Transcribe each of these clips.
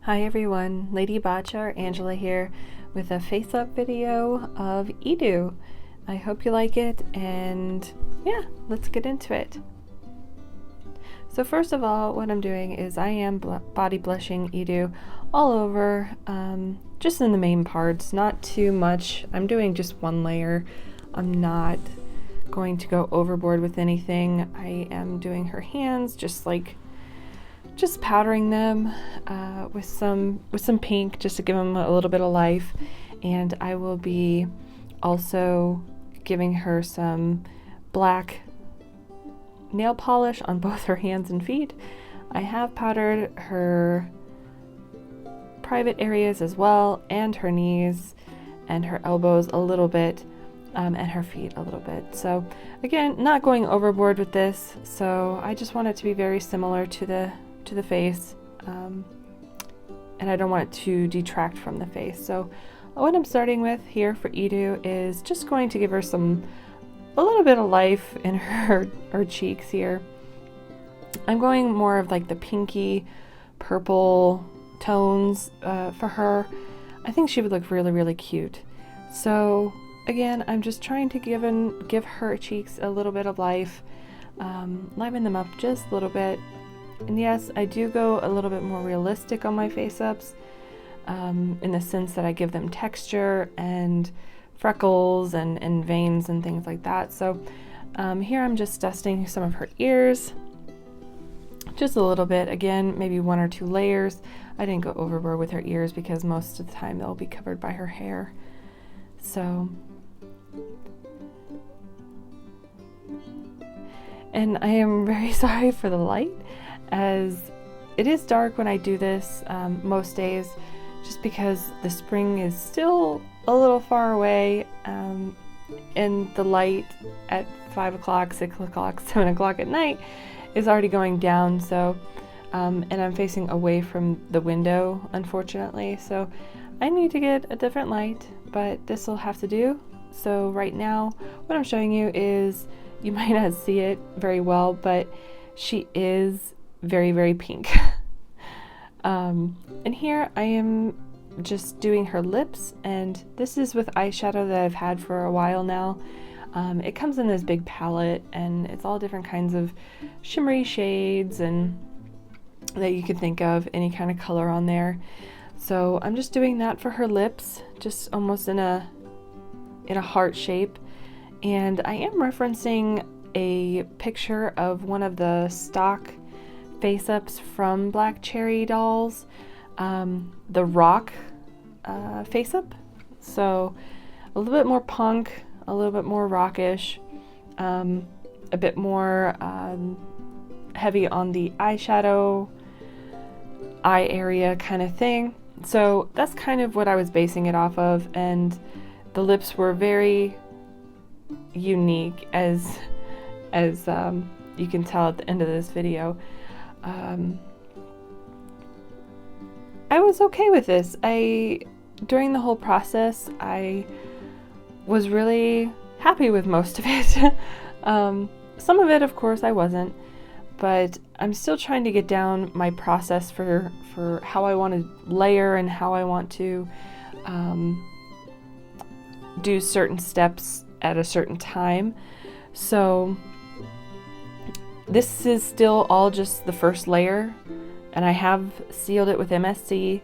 Hi everyone, Lady Bacha or Angela here with a face-up video of Yidu. I hope you like it, and yeah, let's get into it. So first of all, what I'm doing is I am body blushing Yidu all over, just in the main parts, not too much. I'm doing just one layer. I'm not going to go overboard with anything. I am doing her hands just powdering them with some pink just to give them a little bit of life, and I will be also giving her some black nail polish on both her hands and feet. I have powdered her private areas as well, and her knees and her elbows a little bit, and her feet a little bit. So again, not going overboard with this, so I just want it to be very similar to the face, and I don't want it to detract from the face. So what I'm starting with here for Yidu is just going to give her a little bit of life in her cheeks here. I'm going more of like the pinky purple tones for her. I think she would look really cute. So again, I'm just trying to give her cheeks a little bit of life, liven them up just a little bit. And yes, I do go a little bit more realistic on my face-ups, in the sense that I give them texture and freckles and veins and things like that. So here I'm just dusting some of her ears, just a little bit. Again, maybe 1 or 2 layers. I didn't go overboard with her ears because most of the time they'll be covered by her hair. So, and I am very sorry for the light, as it is dark when I do this most days, just because the spring is still a little far away, and the light at 5 o'clock, 6 o'clock, 7 o'clock at night is already going down. So and I'm facing away from the window, unfortunately, so I need to get a different light, but this will have to do. So right now what I'm showing you is, you might not see it very well, but she is very pink. And here I am just doing her lips, and this is with eyeshadow that I've had for a while now. It comes in this big palette, and it's all different kinds of shimmery shades and that you could think of, any kind of color on there. So I'm just doing that for her lips, just almost in a heart shape. And I am referencing a picture of one of the stock face-ups from Black Cherry Dolls, the Rock face-up. So a little bit more punk, a little bit more rockish, a bit more heavy on the eyeshadow, eye area kind of thing. So that's kind of what I was basing it off of, and the lips were very unique, as you can tell at the end of this video. I was okay with this. During the whole process, I was really happy with most of it. Some of it, of course, I wasn't, but I'm still trying to get down my process for how I want to layer and how I want to do certain steps at a certain time. So this is still all just the first layer, and I have sealed it with MSC.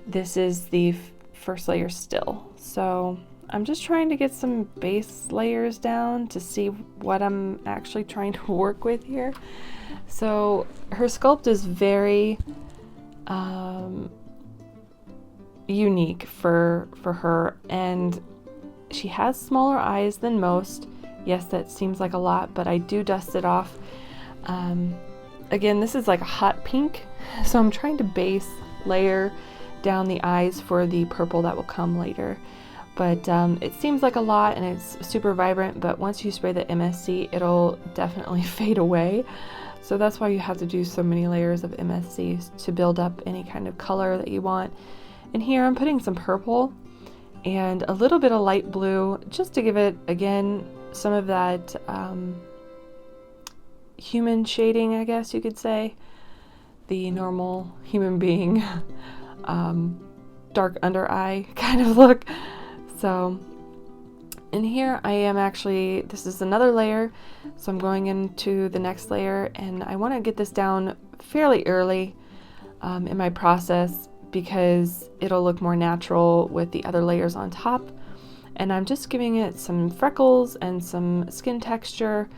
This is the first layer still. So I'm just trying to get some base layers down to see what I'm actually trying to work with here. So her sculpt is very unique for her, and she has smaller eyes than most. Yes, that seems like a lot, but I do dust it off. Again, this is like a hot pink, so I'm trying to base layer down the eyes for the purple that will come later. But it seems like a lot, and it's super vibrant, but once you spray the MSC, it'll definitely fade away. So that's why you have to do so many layers of MSC to build up any kind of color that you want. And here I'm putting some purple and a little bit of light blue, just to give it, again, some of that human shading, I guess you could say, the normal human being dark under eye kind of look. So, and here I am actually, this is another layer, so I'm going into the next layer, and I want to get this down fairly early in my process because it'll look more natural with the other layers on top. And I'm just giving it some freckles and some skin texture,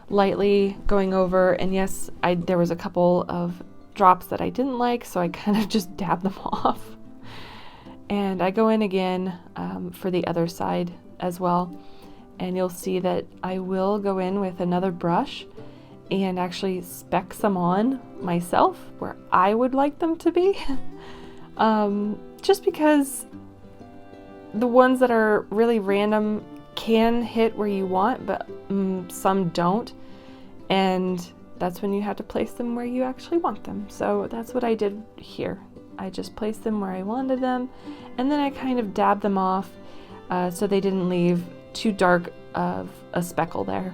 lightly going over. And yes, there was a couple of drops that I didn't like, so I kind of just dabbed them off. And I go in again for the other side as well. And you'll see that I will go in with another brush and actually speck some on myself where I would like them to be. Just because the ones that are really random can hit where you want, but some don't. And that's when you have to place them where you actually want them. So that's what I did here. I just placed them where I wanted them, and then I kind of dabbed them off so they didn't leave too dark of a speckle there.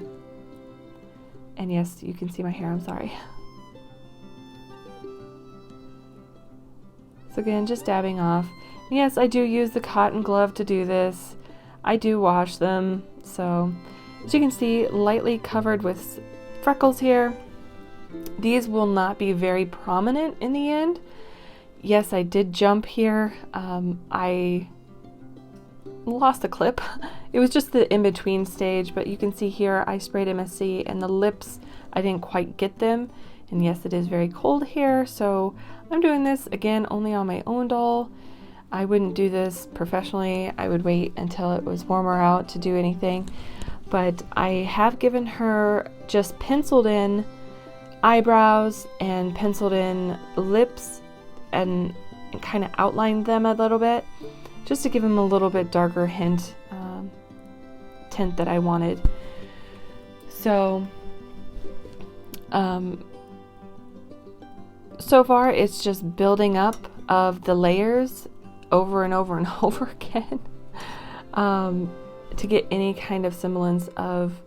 And yes, you can see my hair, I'm sorry. So again, just dabbing off. Yes, I do use the cotton glove to do this. I do wash them. So as you can see, lightly covered with freckles here. These will not be very prominent in the end. Yes, I did jump here. I lost a clip. It was just the in-between stage, but you can see here I sprayed MSC, and the lips, I didn't quite get them. And yes, it is very cold here, so I'm doing this again only on my own doll. I wouldn't do this professionally. I would wait until it was warmer out to do anything. But I have given her just penciled in eyebrows and penciled in lips and kind of outlined them a little bit, just to give them a little bit darker hint, tint that I wanted. So, so far it's just building up of the layers over and over and over again to get any kind of semblance of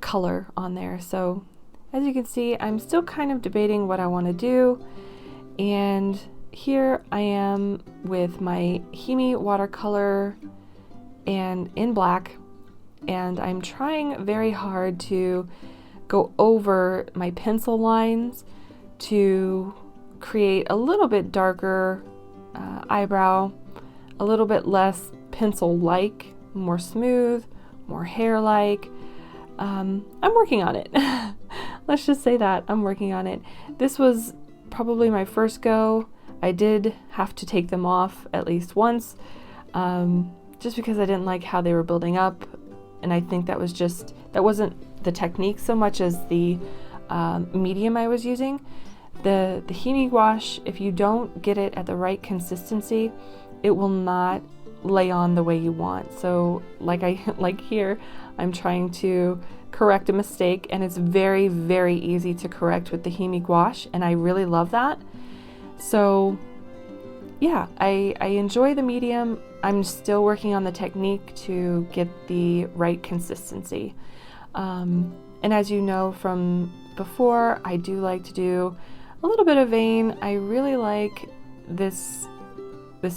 color on there. So as you can see, I'm still kind of debating what I want to do. And here I am with my Himi watercolor and in black, and I'm trying very hard to go over my pencil lines to create a little bit darker eyebrow, a little bit less pencil-like, more smooth, more hair-like. I'm working on it. Let's just say that I'm working on it. This was probably my first go. I did have to take them off at least once, just because I didn't like how they were building up, and I think that wasn't the technique so much as the medium I was using. The Himi gouache, if you don't get it at the right consistency, it will not lay on the way you want. So like here, I'm trying to correct a mistake, and it's very, very easy to correct with the Himi gouache, and I really love that. So yeah, I enjoy the medium. I'm still working on the technique to get the right consistency. And as you know from before, I do like to do a little bit of vein. I really like this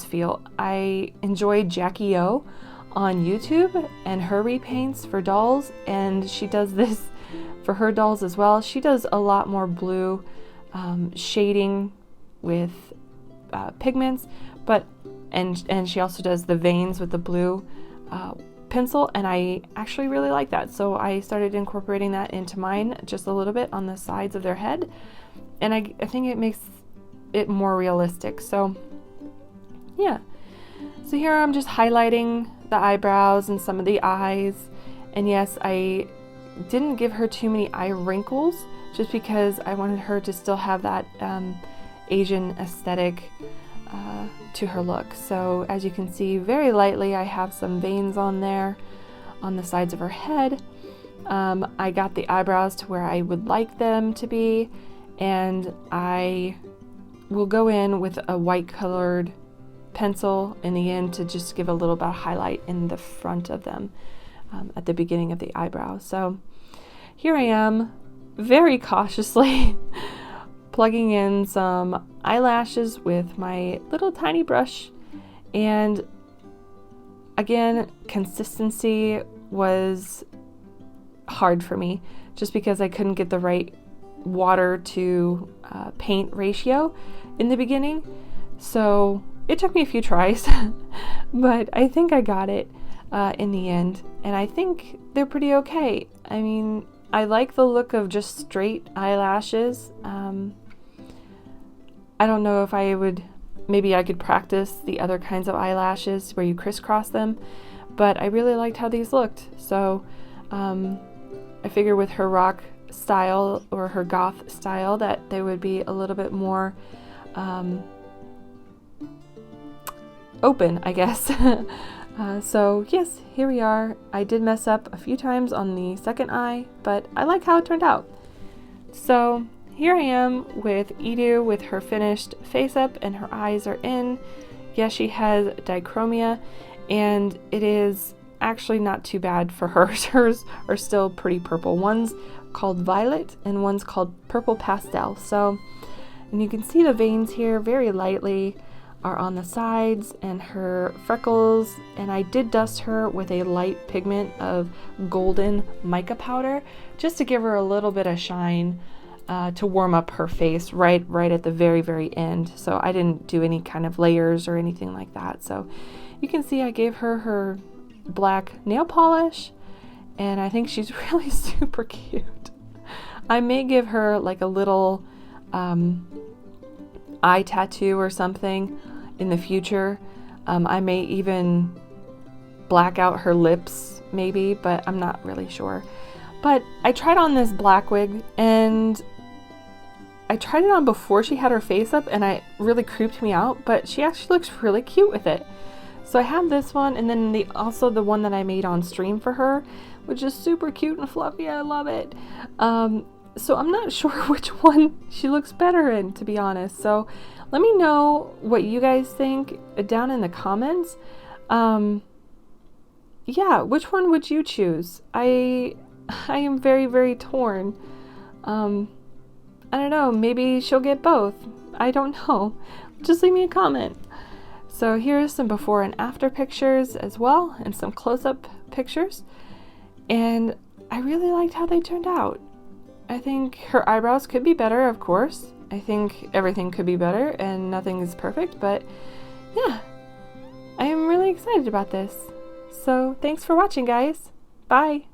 feel. I enjoy Jackie O on YouTube and her repaints for dolls, and she does this for her dolls as well. She does a lot more blue shading with pigments, and she also does the veins with the blue pencil, and I actually really like that. So I started incorporating that into mine just a little bit on the sides of their head, and I think it makes it more realistic. So yeah, so here I'm just highlighting the eyebrows and some of the eyes, and yes, I didn't give her too many eye wrinkles just because I wanted her to still have that Asian aesthetic to her look. So as you can see, very lightly I have some veins on there on the sides of her head. I got the eyebrows to where I would like them to be, and I will go in with a white colored pencil in the end to just give a little bit of highlight in the front of them at the beginning of the eyebrow. So here I am very cautiously plugging in some eyelashes with my little tiny brush, and again, consistency was hard for me just because I couldn't get the right water to paint ratio in the beginning. So it took me a few tries, but I think I got it in the end, and I think they're pretty okay. I mean, I like the look of just straight eyelashes. I don't know if maybe I could practice the other kinds of eyelashes where you crisscross them, but I really liked how these looked. So I figure with her rock style or her goth style that they would be a little bit more open, I guess. So yes, here we are. I did mess up a few times on the second eye, but I like how it turned out. So here I am with Yidu with her finished face up, and her eyes are in. Yes, she has dichromia, and it is actually not too bad for hers. Hers are still pretty purple. One's called violet and one's called purple pastel. So, and you can see the veins here very lightly are on the sides, and her freckles, and I did dust her with a light pigment of golden mica powder just to give her a little bit of shine to warm up her face right at the very end. So I didn't do any kind of layers or anything like that. So you can see I gave her black nail polish, and I think she's really super cute. I may give her like a little eye tattoo or something in the future. I may even black out her lips maybe, but I'm not really sure. But I tried on this black wig, and I tried it on before she had her face up, and it really creeped me out, but she actually looks really cute with it. So I have this one, and then also the one that I made on stream for her, which is super cute and fluffy. I love it. So I'm not sure which one she looks better in, to be honest. So let me know what you guys think down in the comments. Yeah, which one would you choose? I am very torn. I don't know, maybe she'll get both. I don't know. Just leave me a comment. So here's some before and after pictures as well, and some close-up pictures. And I really liked how they turned out. I think her eyebrows could be better, of course. I think everything could be better, and nothing is perfect, but yeah, I am really excited about this. So thanks for watching, guys. Bye.